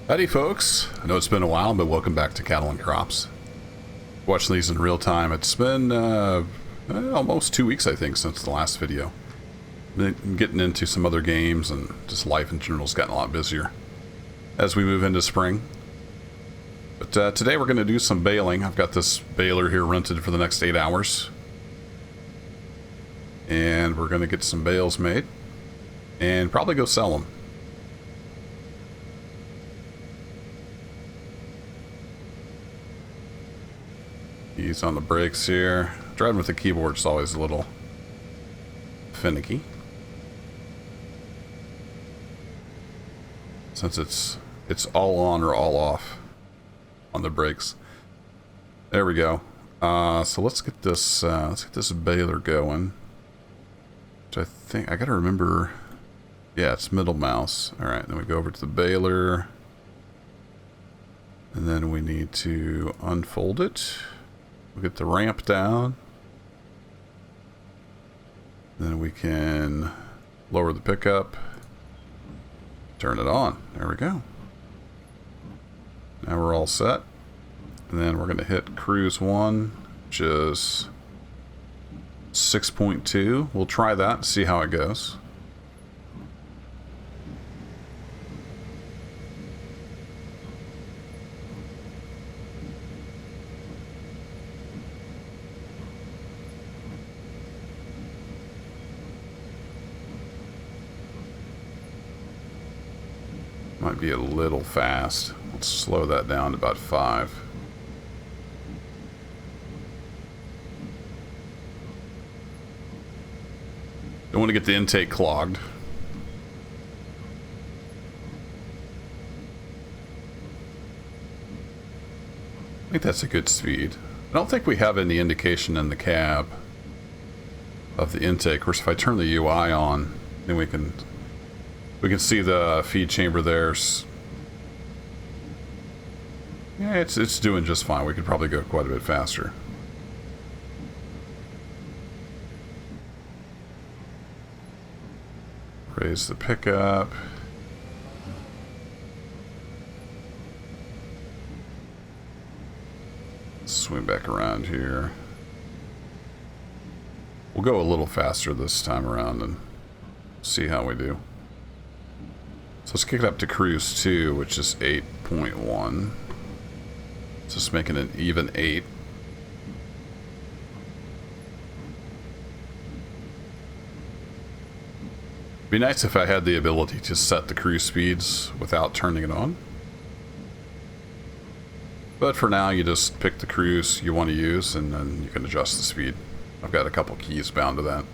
Howdy folks, I know it's been a while, but welcome back to Cattle and Crops. Watching these in real time, it's been almost 2 weeks I think since the last video. Been getting into some other games and just life in general has gotten a lot busier as we move into spring. But today we're going to do some baling. I've got this baler here rented for the next 8 hours. And we're going to get some bales made and probably go sell them. He's on the brakes here. Driving with the keyboard is always a little finicky, since it's all on or all off on the brakes. There we go. So let's get this baler going. Which I think I gotta remember. Yeah, it's middle mouse. All right, then we go over to the baler, and then we need to unfold it. We'll get the ramp down. Then we can lower the pickup. Turn it on. There we go. Now we're all set. And then we're going to hit cruise 1, which is 6.2. We'll try that and see how it goes. Might be a little fast. Let's slow that down to about 5. Don't want to get the intake clogged. I think that's a good speed. I don't think we have any indication in the cab of the intake. Of course, if I turn the UI on, then we can see the feed chamber there. Yeah, it's doing just fine. We could probably go quite a bit faster. Raise the pickup. Swing back around here. We'll go a little faster this time around and see how we do. So let's kick it up to cruise 2, which is 8.1. Just making an even 8. Be nice if I had the ability to set the cruise speeds without turning it on. But for now, you just pick the cruise you want to use and then you can adjust the speed. I've got a couple keys bound to that.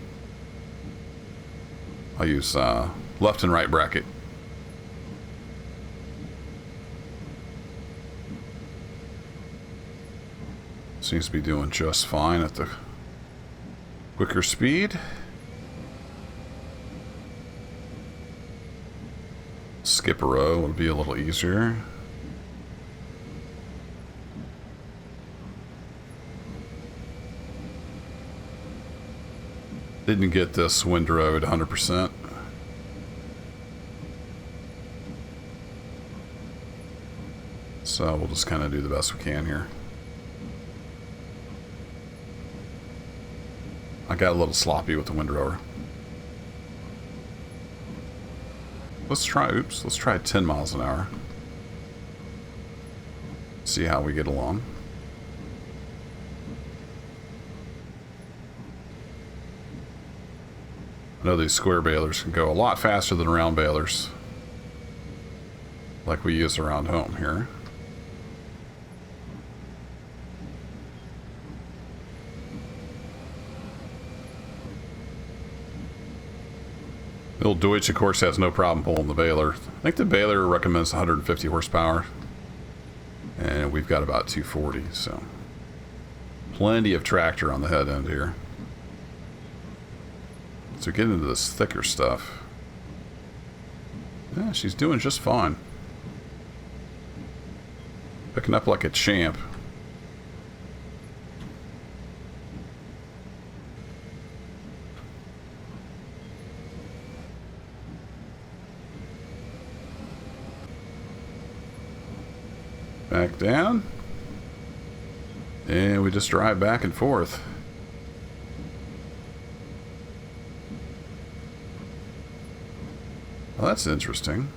I'll use left and right bracket. Seems to be doing just fine at the quicker speed. Skip a row will be a little easier. Didn't get this windrow at 100%. So we'll just kind of do the best we can here. I got a little sloppy with the windrower. Let's try 10 miles an hour. See how we get along. I know these square balers can go a lot faster than round balers, like we use around home here. The old Deutsch, of course, has no problem pulling the baler. I think the baler recommends 150 horsepower, and we've got about 240, so plenty of tractor on the head end here. So get into this thicker stuff. Yeah, she's doing just fine. Picking up like a champ. Back down. And we just drive back and forth. Well, that's interesting.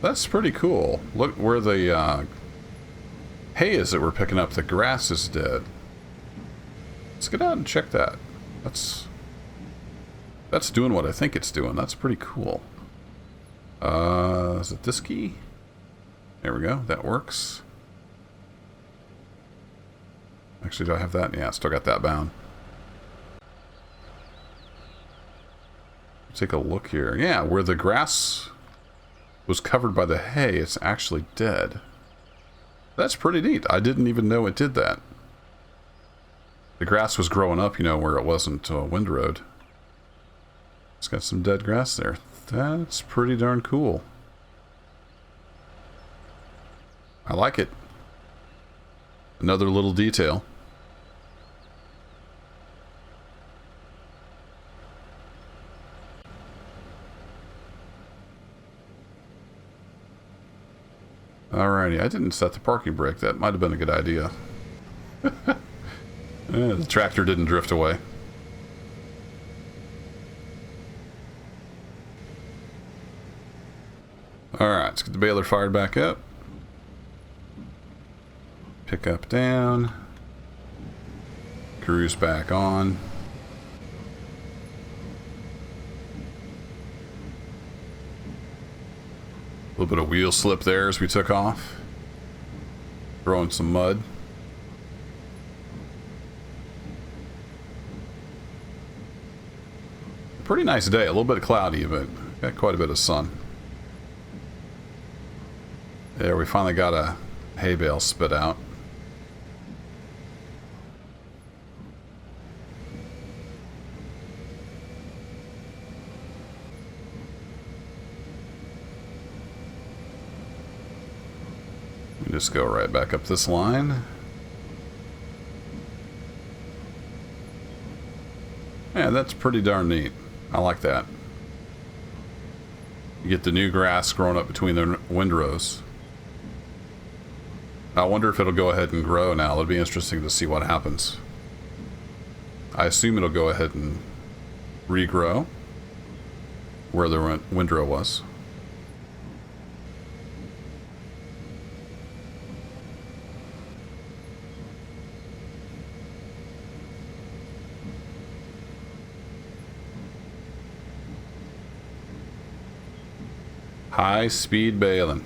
That's pretty cool. Look where the hay is that we're picking up. The grass is dead. Let's get out and check that. That's doing what I think it's doing. That's pretty cool. Is it this key? There we go. That works. Actually, do I have that? Yeah, still got that bound. Take a look here. Yeah, where the grass was covered by the hay, it's actually dead. That's pretty neat. I didn't even know it did that. The grass was growing up, you know, where it wasn't windrowed. It's got some dead grass there. That's pretty darn cool. I like it. Another little detail. Alrighty, I didn't set the parking brake. That might have been a good idea. The tractor didn't drift away. Alright, let's get the baler fired back up. Pick up down. Cruise back on. A little bit of wheel slip there as we took off. Throwing some mud. Pretty nice day. A little bit cloudy, but got quite a bit of sun. There, we finally got a hay bale spit out. Just go right back up this line. Yeah, that's pretty darn neat. I like that. You get the new grass growing up between the windrows. I wonder if it'll go ahead and grow now. It'll be interesting to see what happens. I assume it'll go ahead and regrow where the windrow was. High-speed baling.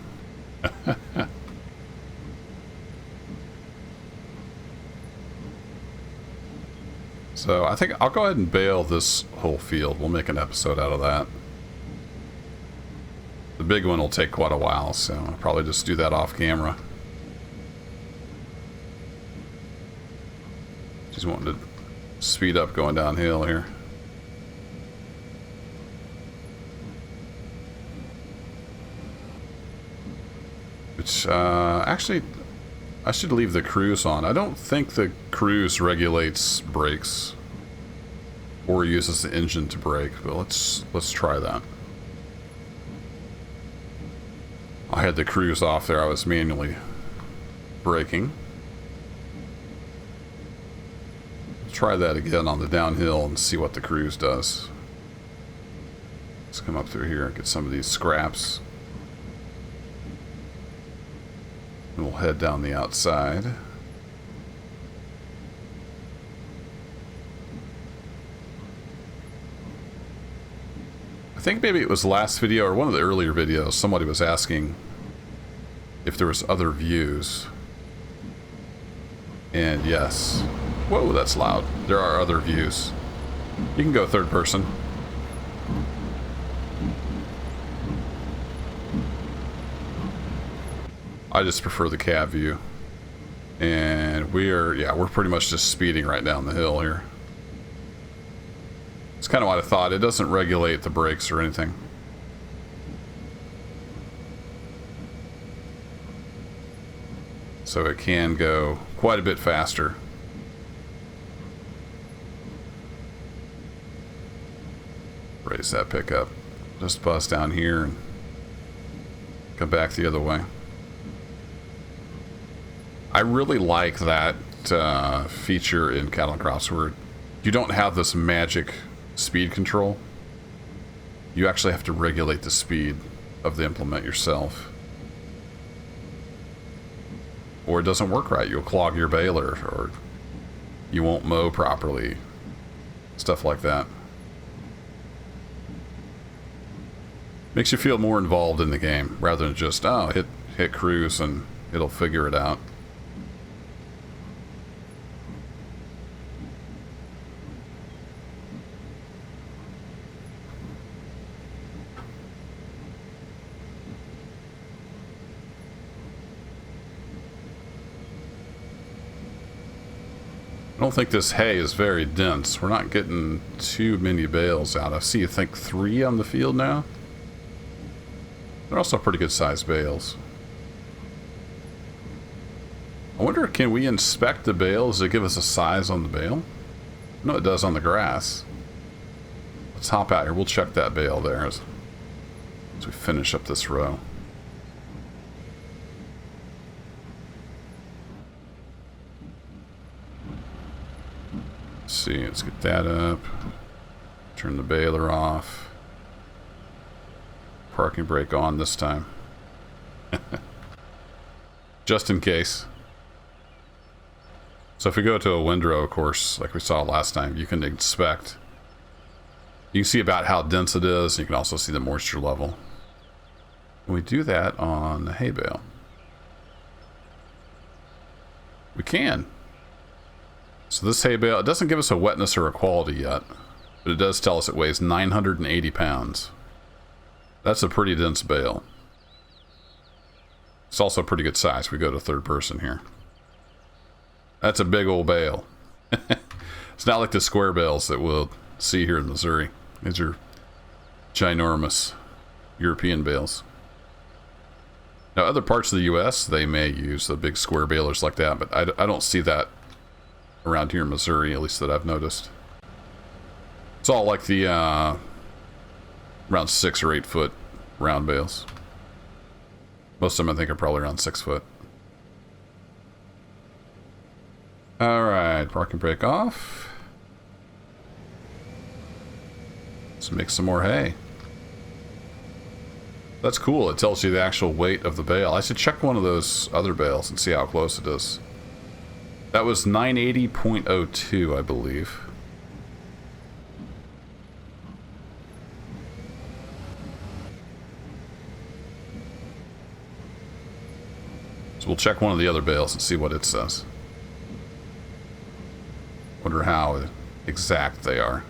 So I think I'll go ahead and bale this whole field. We'll make an episode out of that. The big one will take quite a while, so I'll probably just do that off camera. Just wanting to speed up going downhill here. Which, actually, I should leave the cruise on. I don't think the cruise regulates brakes or uses the engine to brake, but let's try that. I had the cruise off there. I was manually braking. Try that again on the downhill and see what the cruise does. Let's come up through here and get some of these scraps. And we'll head down the outside. I think maybe it was the last video or one of the earlier videos, somebody was asking if there was other views. And yes. Whoa, that's loud. There are other views. You can go third person. I just prefer the cab view. And we're pretty much just speeding right down the hill here. It's kind of what I thought. It doesn't regulate the brakes or anything. So it can go quite a bit faster. Raise that pickup. Just bust down here and come back the other way. I really like that feature in Cattle and Crops where you don't have this magic speed control. You actually have to regulate the speed of the implement yourself. Or it doesn't work right. You'll clog your baler, or you won't mow properly. Stuff like that. Makes you feel more involved in the game rather than just, oh, hit cruise and it'll figure it out. I don't think this hay is very dense. We're not getting too many bales out. I see, I think 3 on the field now. They're also pretty good sized bales. I wonder, can we inspect the bales to give us a size on the bale? No, it does on the grass. Let's hop out here. We'll check that bale there as we finish up this row. Let's see, let's get that up. Turn the baler off. Parking brake on this time. Just in case. So if we go to a windrow, of course, like we saw last time, you can inspect. You can see about how dense it is. You can also see the moisture level. And we do that on the hay bale. We can. So this hay bale, it doesn't give us a wetness or a quality yet, but it does tell us it weighs 980 pounds. That's a pretty dense bale. It's also a pretty good size. We go to third person here. That's a big old bale. It's not like the square bales that we'll see here in Missouri. These are ginormous European bales. Now, other parts of the U.S., they may use the big square balers like that, but I don't see that around here in Missouri, at least that I've noticed. It's all like the around 6 or 8 foot round bales. Most of them I think are probably around 6 foot. Alright, parking brake off. Let's make some more hay. That's cool. It tells you the actual weight of the bale. I should check one of those other bales and see how close it is. That was 980.02, I believe. So we'll check one of the other bales and see what it says. Wonder how exact they are.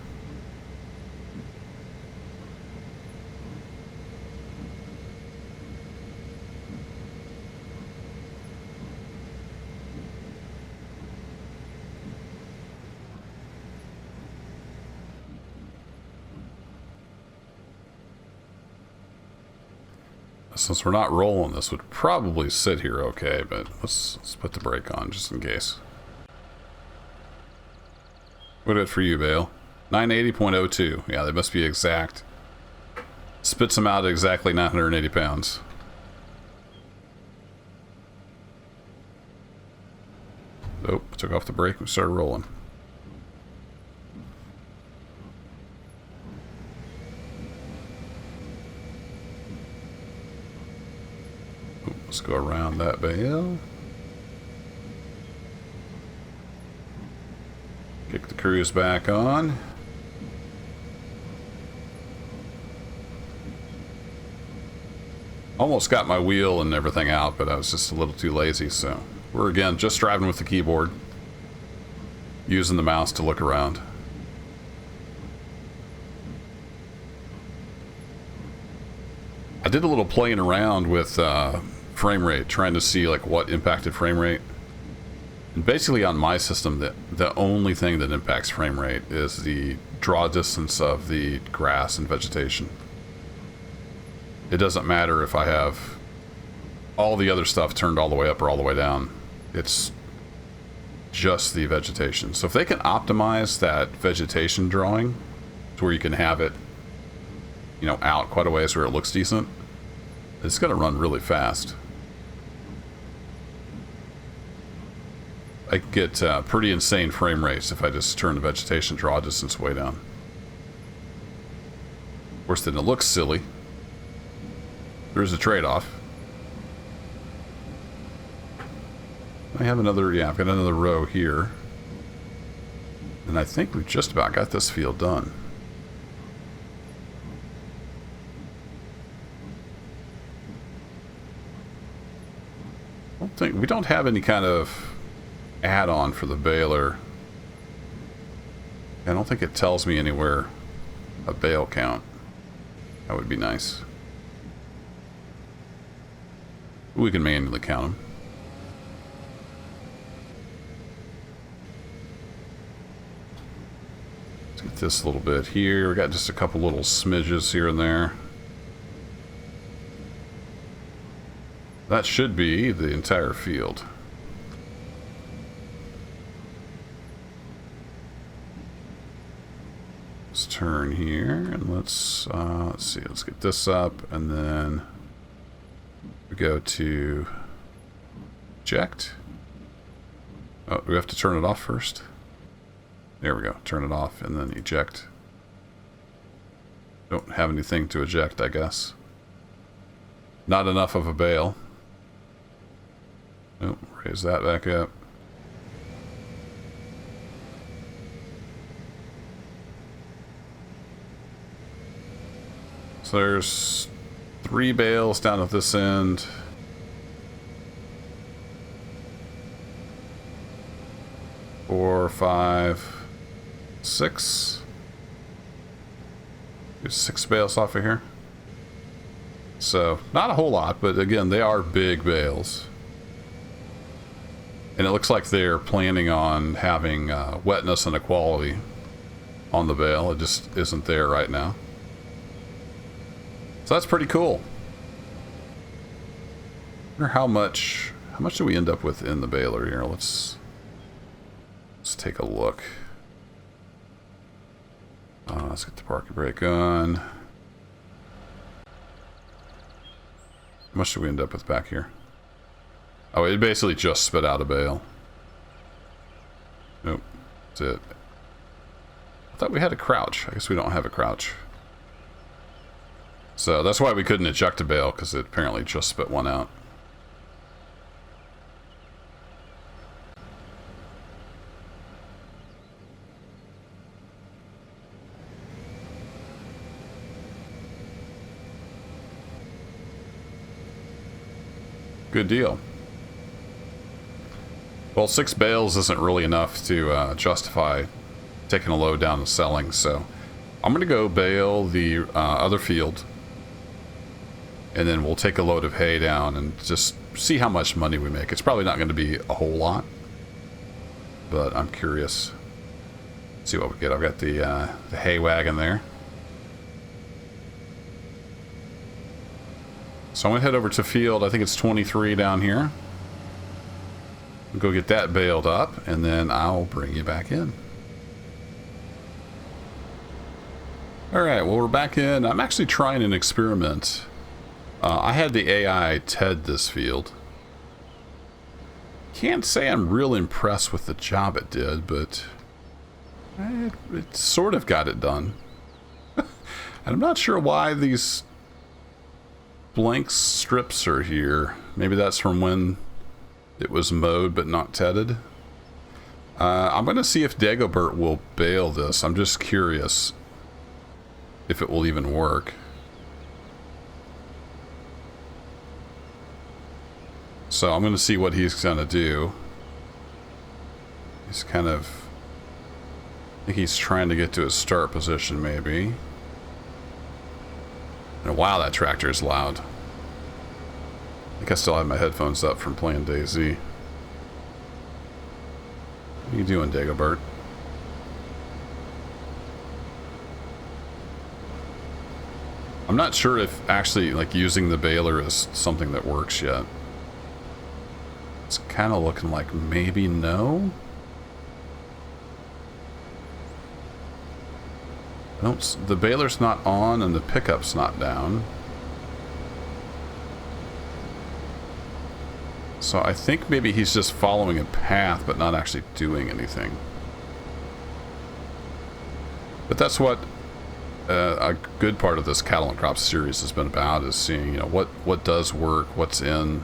Since we're not rolling, this would probably sit here okay, but let's put the brake on just in case. What is it for you, Bale? 980.02. Yeah, they must be exact. Spits them out at exactly 980 pounds. Oh, took off the brake and started rolling. Let's go around that bale. Kick the cruise back on. Almost got my wheel and everything out, but I was just a little too lazy, so we're again just driving with the keyboard, using the mouse to look around. I did a little playing around with frame rate, trying to see like what impacted frame rate. And basically on my system, the only thing that impacts frame rate is the draw distance of the grass and vegetation. It doesn't matter if I have all the other stuff turned all the way up or all the way down. It's just the vegetation. So if they can optimize that vegetation drawing to where you can have it you know, out quite a ways where it looks decent, it's going to run really fast. I get pretty insane frame rates if I just turn the vegetation draw distance way down. Of course, then it looks silly. There's a trade-off. I have another, yeah, I've got another row here. And I think we've just about got this field done. We don't have any kind of add-on for the baler. I don't think it tells me anywhere a bale count. That would be nice. We can manually count them. Let's get this a little bit here. We got just a couple little smidges here and there. That should be the entire field. Let's turn here and let's see. Let's get this up, and then we go to eject. Oh, we have to turn it off first. There we go. Turn it off and then eject. Don't have anything to eject, I guess. Not enough of a bale. Nope, raise that back up. So there's 3 bales down at this end. Four, 5, 6. There's 6 bales off of here. So, not a whole lot, but again, they are big bales. And it looks like they're planning on having wetness and equality on the bale. It just isn't there right now. So that's pretty cool. I wonder how much do we end up with in the baler here? Let's take a look. Let's get the parking brake on. How much do we end up with back here? Oh, it basically just spit out a bale. Nope, that's it. I thought we had a crouch. I guess we don't have a crouch. So that's why we couldn't eject a bale, because it apparently just spit one out. Good deal. Well, 6 bales isn't really enough to justify taking a load down and selling, so I'm going to go bale the other field, and then we'll take a load of hay down and just see how much money we make. It's probably not going to be a whole lot, but I'm curious. Let's see what we get. I've got the hay wagon there. So I'm going to head over to field, I think it's 23 down here. Go get that baled up, and then I'll bring you back in. Alright, well, we're back in. I'm actually trying an experiment. I had the AI TED this field. Can't say I'm real impressed with the job it did, but it sort of got it done. And I'm not sure why these blank strips are here. Maybe that's from when it was mowed but not tedded. I'm going to see if Dagobert will bale this. I'm just curious if it will even work. So I'm going to see what he's going to do. He's kind of... I think he's trying to get to his start position, maybe. And wow, that tractor is loud. I think I still have my headphones up from playing DayZ. What are you doing, Dagobert? I'm not sure if actually like using the baler is something that works yet. It's kind of looking like maybe no. The baler's not on and the pickup's not down. So I think maybe he's just following a path but not actually doing anything. But that's what a good part of this cattle and crops series has been about, is seeing, you know, what does work, what's in.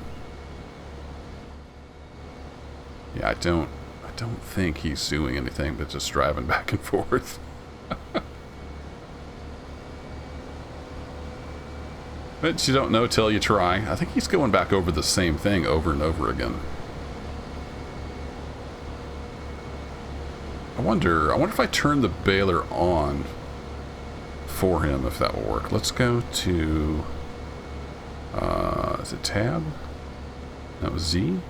Yeah, I don't think he's doing anything but just driving back and forth. But you don't know till you try. I think he's going back over the same thing over and over again. I wonder if I turn the baler on for him, if that will work. Let's go to, is it tab? That was Z?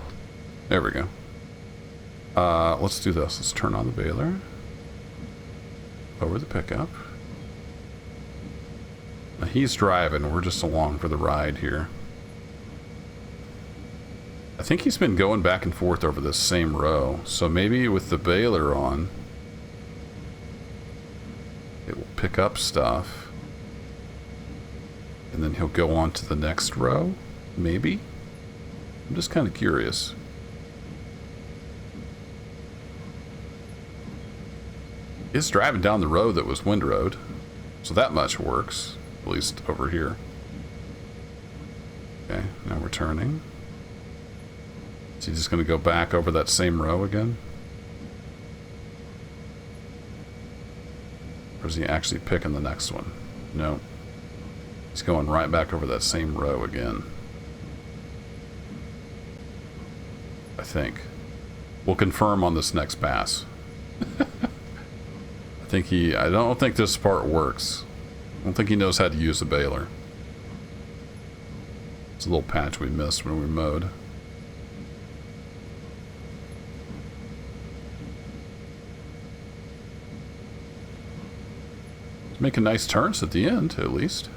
There we go. Let's do this. Let's turn on the baler. Over the pickup. Now he's driving. We're just along for the ride here. I think he's been going back and forth over this same row. So maybe with the baler on, it will pick up stuff. And then he'll go on to the next row. Maybe. I'm just kind of curious. He's driving down the road that was windrowed. So that much works. At least over here. Okay, now we're turning. Is he just going to go back over that same row again? Or is he actually picking the next one? No. He's going right back over that same row again. I think. We'll confirm on this next pass. I don't think this part works. I don't think he knows how to use a baler. It's a little patch we missed when we mowed. He's making nice turns at the end, at least.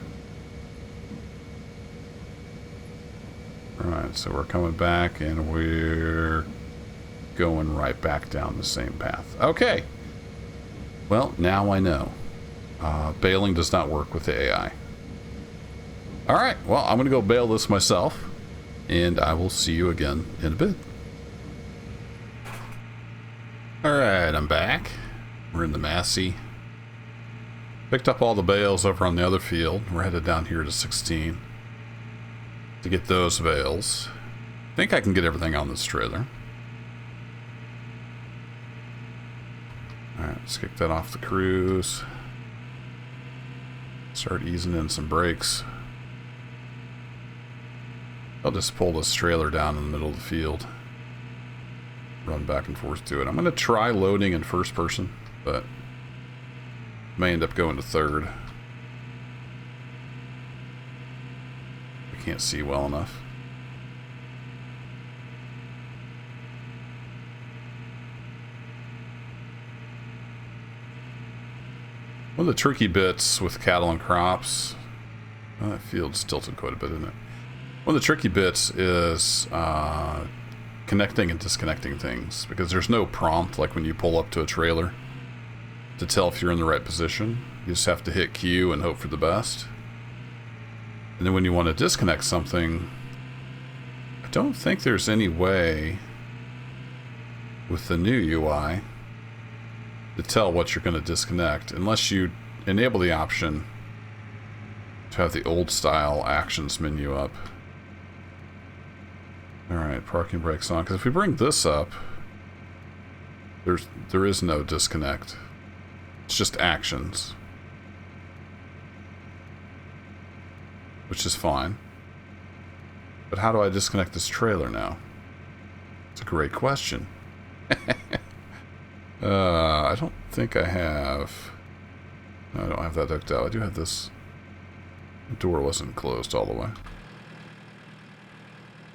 Alright, so we're coming back and we're going right back down the same path. Okay. Well, now I know. Baling does not work with the AI. Alright, well, I'm going to go bale this myself, and I will see you again in a bit. Alright, I'm back. We're in the Massey. Picked up all the bales over on the other field. We're headed down here to 16 to get those bales. I think I can get everything on this trailer. Alright, let's kick that off the cruise. Start easing in some brakes. I'll just pull this trailer down in the middle of the field. Run back and forth to it. I'm going to try loading in first person, but may end up going to third. I can't see well enough. One of the tricky bits with cattle and crops, well, that field's tilted quite a bit, isn't it? One of the tricky bits is connecting and disconnecting things, because there's no prompt like when you pull up to a trailer to tell if you're in the right position. You just have to hit Q and hope for the best. And then when you want to disconnect something, I don't think there's any way with the new UI to tell what you're going to disconnect, unless you enable the option to have the old style actions menu up. Alright, parking brakes on, because if we bring this up, there is no disconnect. It's just actions. Which is fine. But how do I disconnect this trailer now? It's a great question. I don't think I have... No, I don't have that hooked out. I do have this... The door wasn't closed all the way.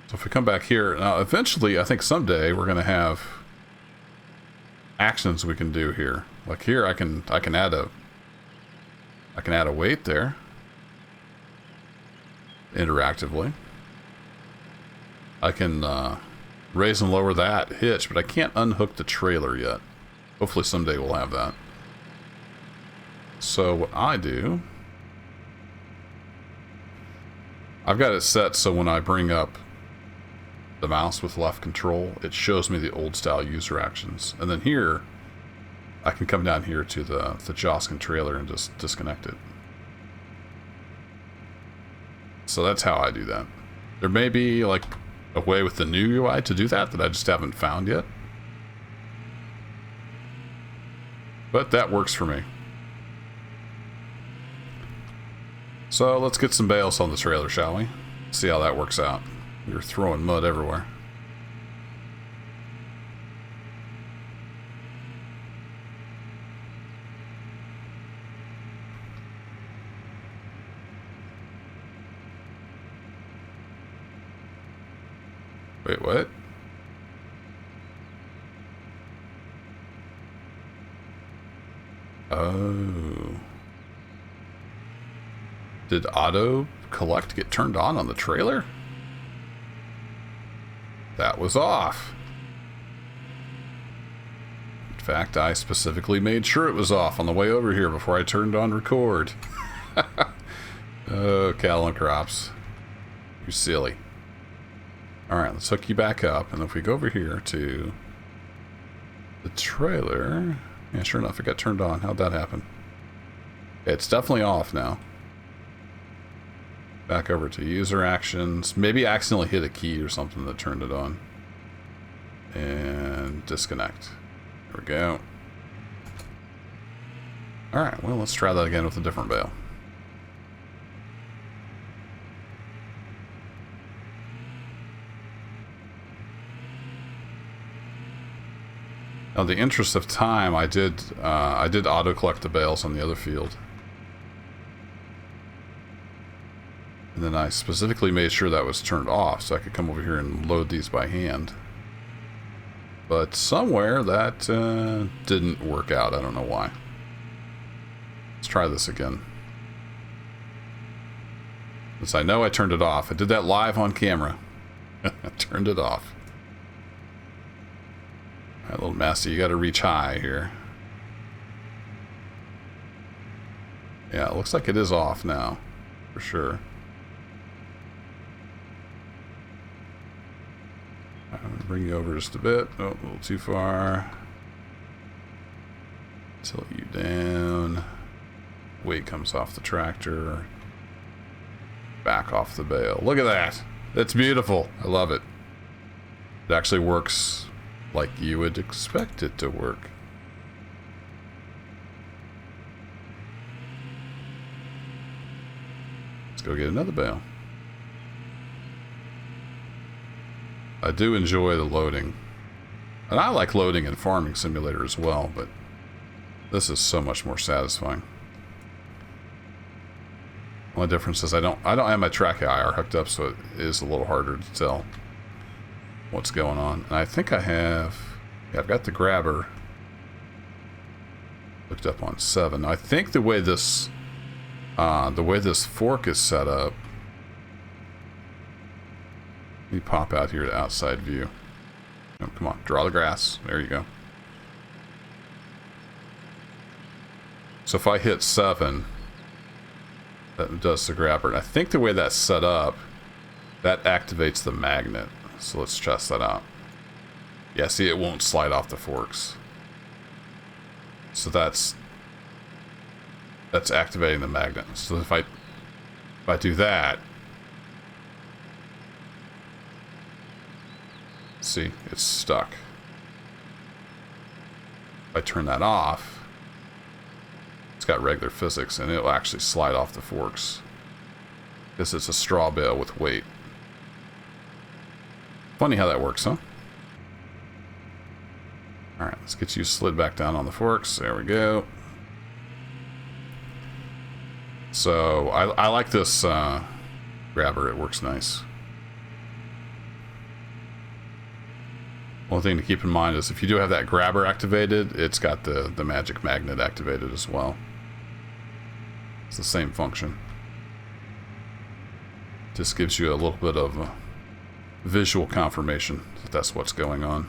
So if we come back here... Now, eventually, I think someday, we're going to have actions we can do here. Like here, I can add a weight there. Interactively. I can raise and lower that hitch, but I can't unhook the trailer yet. Hopefully someday we'll have that. So what I do, I've got it set so when I bring up the mouse with left control, it shows me the old style user actions. And then here, I can come down here to the Joskin trailer and just disconnect it. So that's how I do that. There may be like a way with the new UI to do that I just haven't found yet. But that works for me. So let's get some bales on the trailer, shall we? See how that works out. You're throwing mud everywhere. Wait, what? Oh. Did auto collect get turned on the trailer? That was off. In fact, I specifically made sure it was off on the way over here before I turned on record. Oh, cattle and crops. You're silly. Alright, let's hook you back up. And if we go over here to the trailer... Yeah, sure enough, it got turned on. How'd that happen? It's definitely off now. Back over to user actions. Maybe I accidentally hit a key or something that turned it on. And disconnect. There we go. Alright, well, let's try that again with a different bale. Now, in the interest of time, I did auto collect the bales on the other field. And then I specifically made sure that was turned off so I could come over here and load these by hand. But somewhere that didn't work out. I don't know why. Let's try this again. Since I know I turned it off. I did that live on camera. I turned it off. Alright, little Massey, you gotta reach high here. Yeah, it looks like it is off now. For sure. I'm gonna bring you over just a bit. Oh, a little too far. Tilt you down. Weight comes off the tractor. Back off the bale. Look at that. That's beautiful. I love it. It actually works like you would expect it to work. Let's go get another bale. I do enjoy the loading. And I like loading in Farming Simulator as well, but this is so much more satisfying. Only difference is I don't have my track IR hooked up, so it is a little harder to tell what's going on. And I think I have... Yeah, I've got the grabber hooked up on 7. Now, I think the way this fork is set up... Let me pop out here to outside view. Oh, come on, draw the grass. There you go. So if I hit 7... that does the grabber. And I think the way that's set up, that activates the magnet. So let's test that out. Yeah, see, it won't slide off the forks. So that's activating the magnet. So if I do that, see, it's stuck. If I turn that off, it's got regular physics, and it'll actually slide off the forks. Because it's a straw bale with weight. Funny how that works, huh? Alright, let's get you slid back down on the forks. There we go. So, I like this grabber. It works nice. One thing to keep in mind is if you do have that grabber activated, it's got the magic magnet activated as well. It's the same function. Just gives you a little bit of visual confirmation that that's what's going on.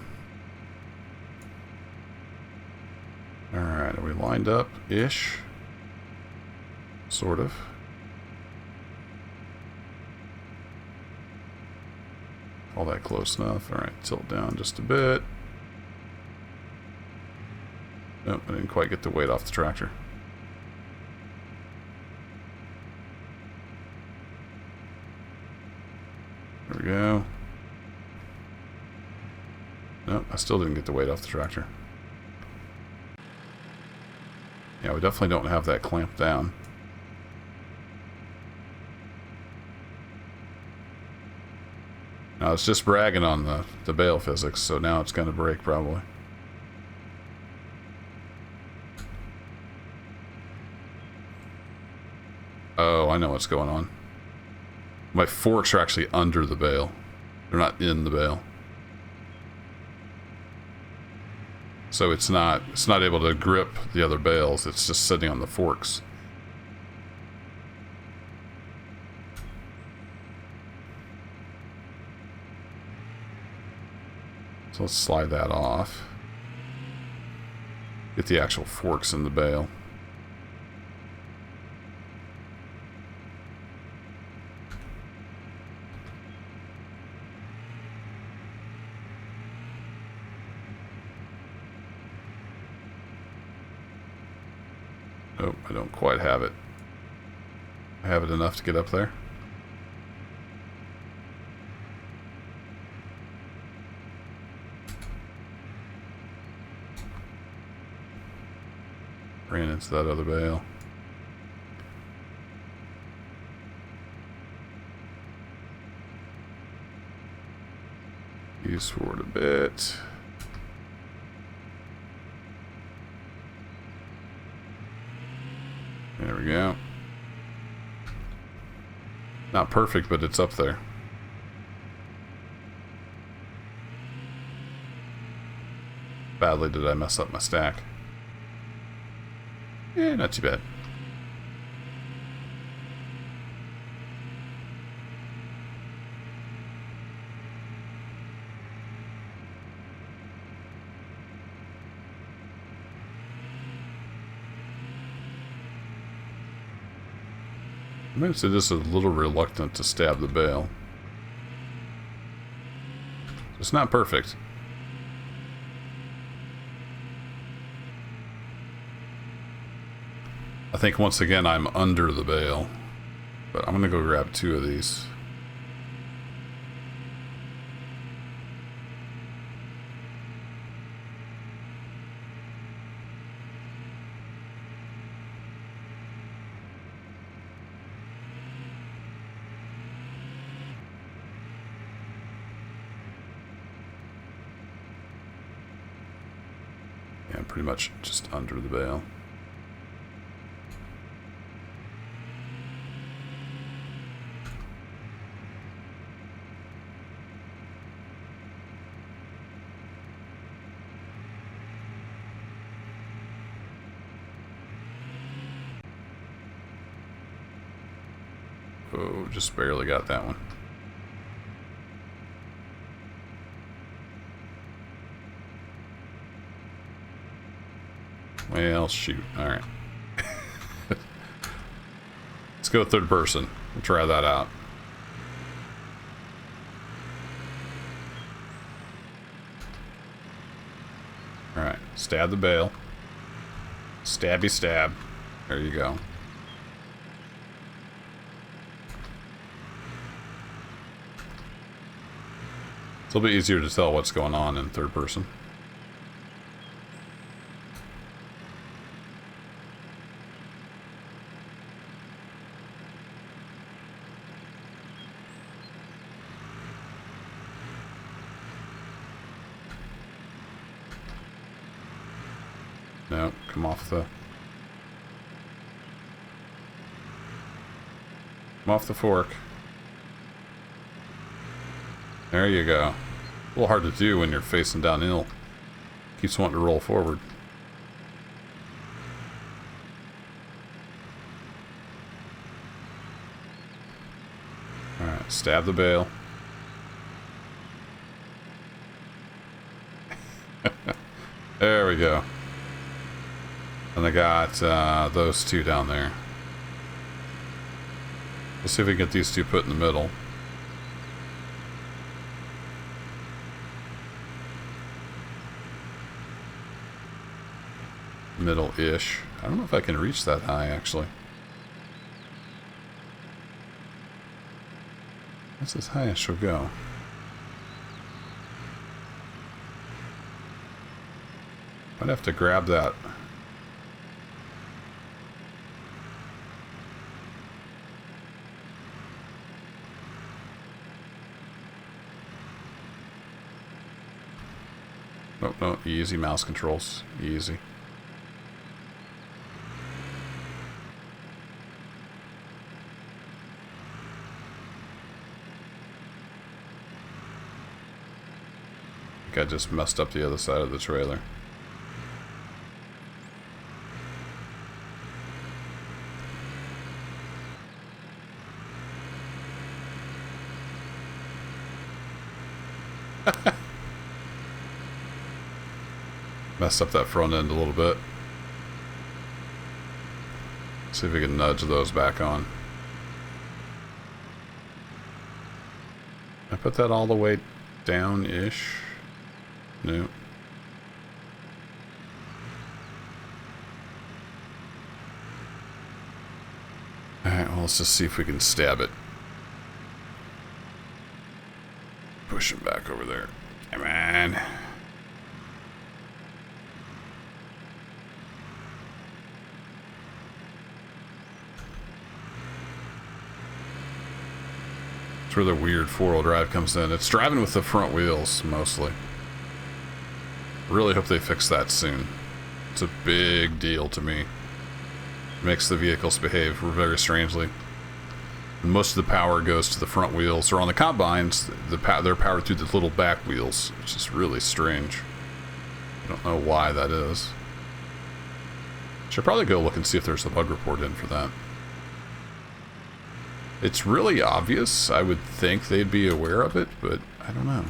Alright, are we lined up-ish? Sort of. All that close enough. Alright, tilt down just a bit. Nope, I didn't quite get the weight off the tractor. There we go. Nope, I still didn't get the weight off the tractor. Yeah, we definitely don't have that clamped down. Now it's just bragging on the bale physics, so now it's going to break probably. Oh, I know what's going on. My forks are actually under the bale. They're not in the bale. So it's not able to grip the other bales. It's just sitting on the forks. So let's slide that off. Get the actual forks in the bale. Nope, I don't quite have it. I have it enough to get up there. Ran into that other bale. Use forward a bit. There we go. Not perfect, but it's up there. Badly did I mess up my stack. Eh, not too bad. I'm going to say this is a little reluctant to stab the bale. It's not perfect. I think once again I'm under the bale, but I'm going to go grab 2 of these. Yeah, pretty much just under the bale. Oh, just barely got that one. Well, shoot. Alright. Let's go third person. We'll try that out. Alright. Stab the bale. Stabby stab. There you go. It's a little bit easier to tell what's going on in third person. No, come off the fork. There you go. A little hard to do when you're facing downhill. Keeps wanting to roll forward. Alright, stab the bale. There we go. And I got those 2 down there. Let's see if we can get these two put in the middle. Middle-ish. I don't know if I can reach that high, actually. That's as high as she'll go. I'd have to grab that. Nope, no, easy mouse controls. Easy. I think I just messed up the other side of the trailer. Messed up that front end a little bit. See if we can nudge those back on. I put that all the way down-ish. No. Alright, well, let's just see if we can stab it. Push him back over there. Come on. It's where the weird four-wheel drive comes in. It's driving with the front wheels, mostly. Really hope they fix that soon. It's a big deal to me. It makes the vehicles behave very strangely. And most of the power goes to the front wheels, or on the combines, they're powered through the little back wheels, which is really strange. I don't know why that is. Should probably go look and see if there's a bug report in for that. It's really obvious. I would think they'd be aware of it, but I don't know.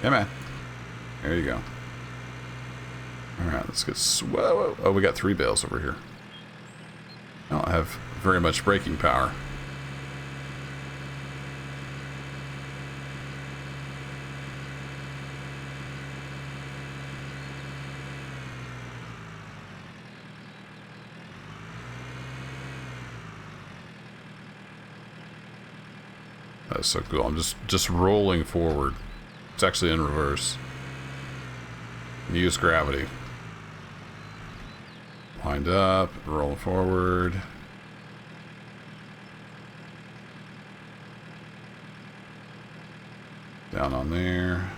Yeah, man. There you go. Alright, let's get... Whoa. Oh, we got 3 bales over here. I don't have very much braking power. That's so cool. I'm just rolling forward. It's actually in reverse. Use gravity. Wind up, roll forward. Down on there.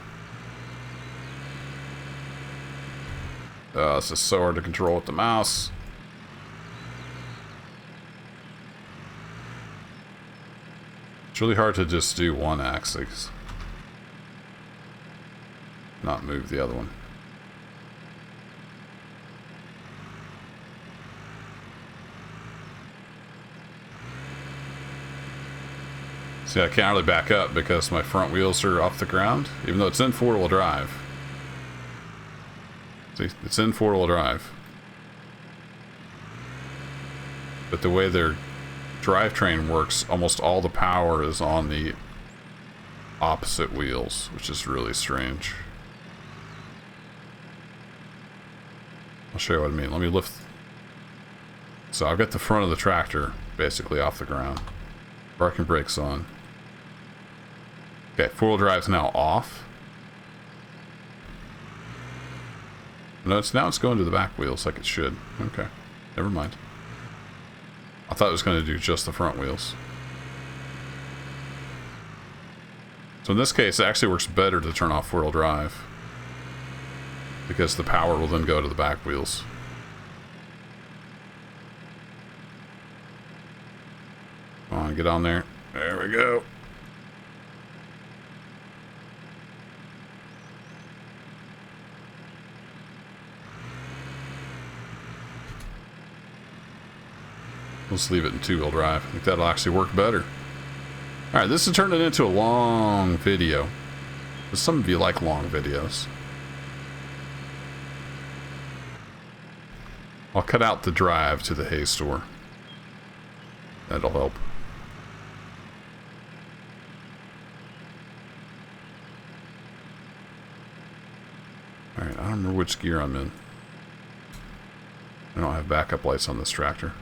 Oh, this is so hard to control with the mouse. It's really hard to just do one axis. Not move the other one. See, I can't really back up because my front wheels are off the ground, even though it's in four-wheel drive. See, it's in four-wheel drive. But the way their drivetrain works, almost all the power is on the opposite wheels, which is really strange. I'll show you what I mean. Let me lift. So I've got the front of the tractor basically off the ground. Parking brakes on. Okay, four-wheel drive's now off. No, now it's going to the back wheels like it should. Okay, never mind. I thought it was going to do just the front wheels. So in this case, it actually works better to turn off four-wheel drive, because the power will then go to the back wheels. Come on, get on there. There we go. Let's leave it in two-wheel drive. I think that'll actually work better. Alright, this is turning into a long video. But some of you like long videos. I'll cut out the drive to the hay store. That'll help. Alright, I don't remember which gear I'm in. I don't have backup lights on this tractor.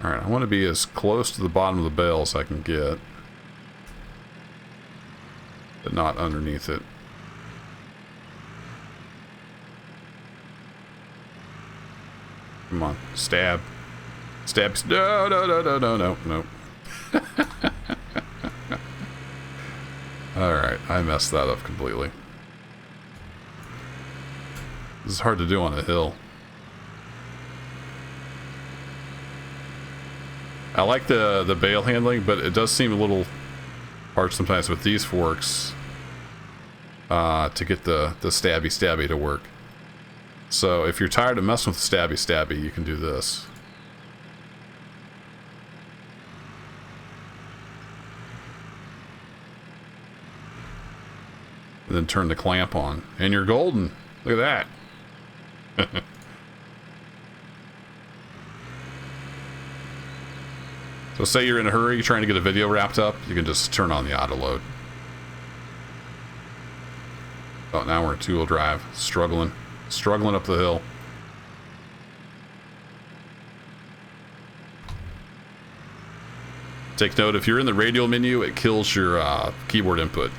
Alright, I want to be as close to the bottom of the bale as I can get. But not underneath it. Come on, stab. Stab. No, no, no, no, no, no, no. Alright, I messed that up completely. This is hard to do on a hill. I like the bale handling, but it does seem a little hard sometimes with these forks to get the stabby to work. So if you're tired of messing with the stabby, you can do this. And then turn the clamp on. And you're golden. Look at that. So say you're in a hurry, you're trying to get a video wrapped up, you can just turn on the auto load. Oh, now we're in two-wheel drive. Struggling up the hill. Take note, if you're in the radial menu, it kills your keyboard input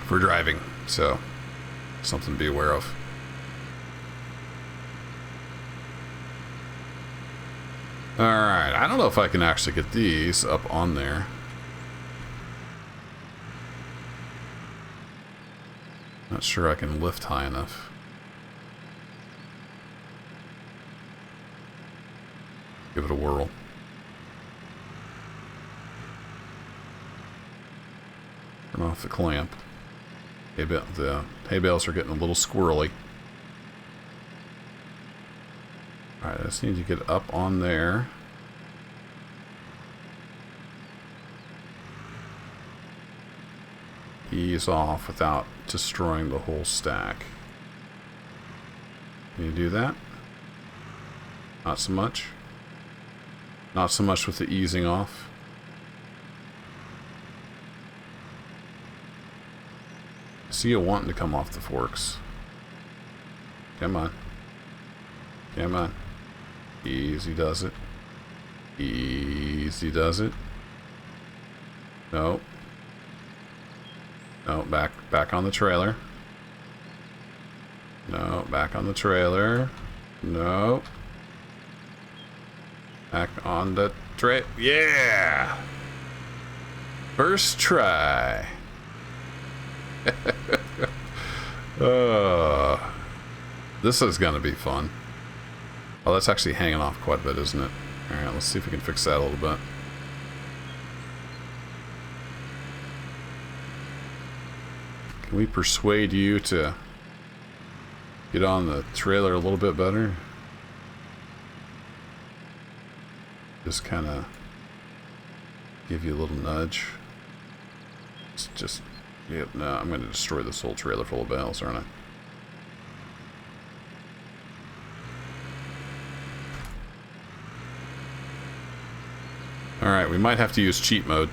for driving, so something to be aware of. Alright, I don't know if I can actually get these up on there. Not sure I can lift high enough. Give it a whirl. Turn off the clamp. The hay bales are getting a little squirrely. Alright, I just need to get up on there. Ease off without destroying the whole stack. Can you do that? Not so much. Not so much with the easing off. I see you wanting to come off the forks. Come on. Come on. Easy does it. Easy does it. No. No, back on the trailer. No, back on the trailer. No. Back on the tray. Yeah! First try. This is gonna be fun. Oh, that's actually hanging off quite a bit, isn't it? Alright, let's see if we can fix that a little bit. Can we persuade you to get on the trailer a little bit better? Just kind of give you a little nudge. It's just, yep, no, I'm going to destroy this whole trailer full of bales, aren't I? Alright, we might have to use cheat mode.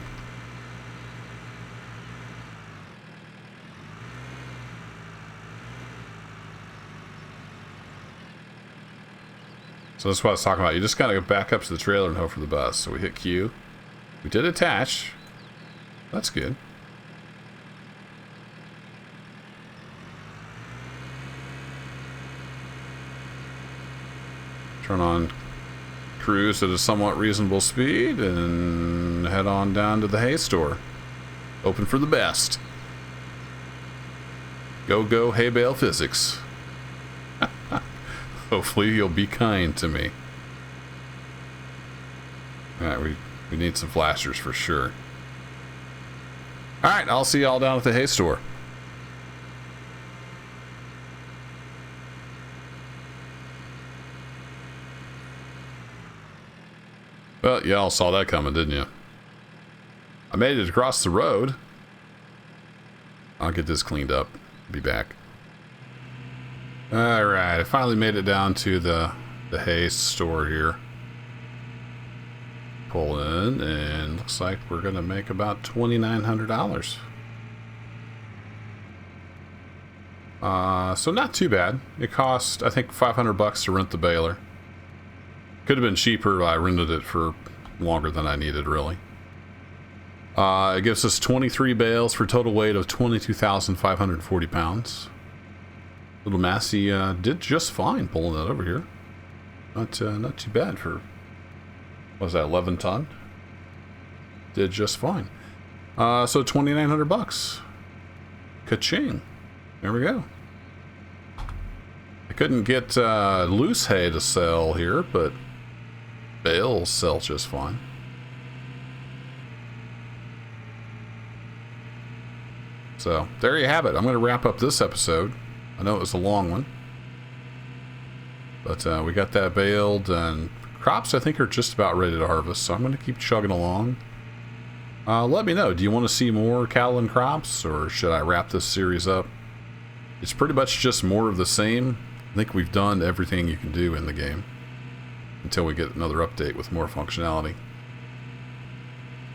So that's what I was talking about. You just gotta go back up to the trailer and hope for the best. So we hit Q. We did attach. That's good. Turn on cruise at a somewhat reasonable speed and head on down to the hay store. Open for the best. Go hay bale physics. Hopefully you'll be kind to me. Alright, we need some flashers for sure. Alright, I'll see y'all down at the hay store. Well, y'all saw that coming, didn't you? I made it across the road. I'll get this cleaned up. Be back. Alright, I finally made it down to the hay store here. Pull in, and looks like we're going to make about $2,900. So not too bad. It cost, I think, $500 to rent the baler. Could have been cheaper. I rented it for longer than I needed, really. It gives us 23 bales for a total weight of 22,540 pounds. Little Massey did just fine pulling that over here. Not too bad for, what was that, 11 ton? Did just fine. So $2,900. Ka-ching. There we go. I couldn't get loose hay to sell here, but bales sell just fine. So, there you have it. I'm going to wrap up this episode. I know it was a long one. But we got that baled, and crops I think are just about ready to harvest, so I'm going to keep chugging along. Let me know, do you want to see more cattle and crops, or should I wrap this series up? It's pretty much just more of the same. I think we've done everything you can do in the game until we get another update with more functionality.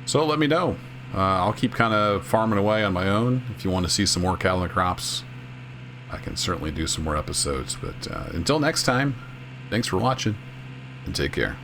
So let me know. I'll keep kind of farming away on my own. If you want to see some more cattle and crops, I can certainly do some more episodes. But until next time, thanks for watching, and take care.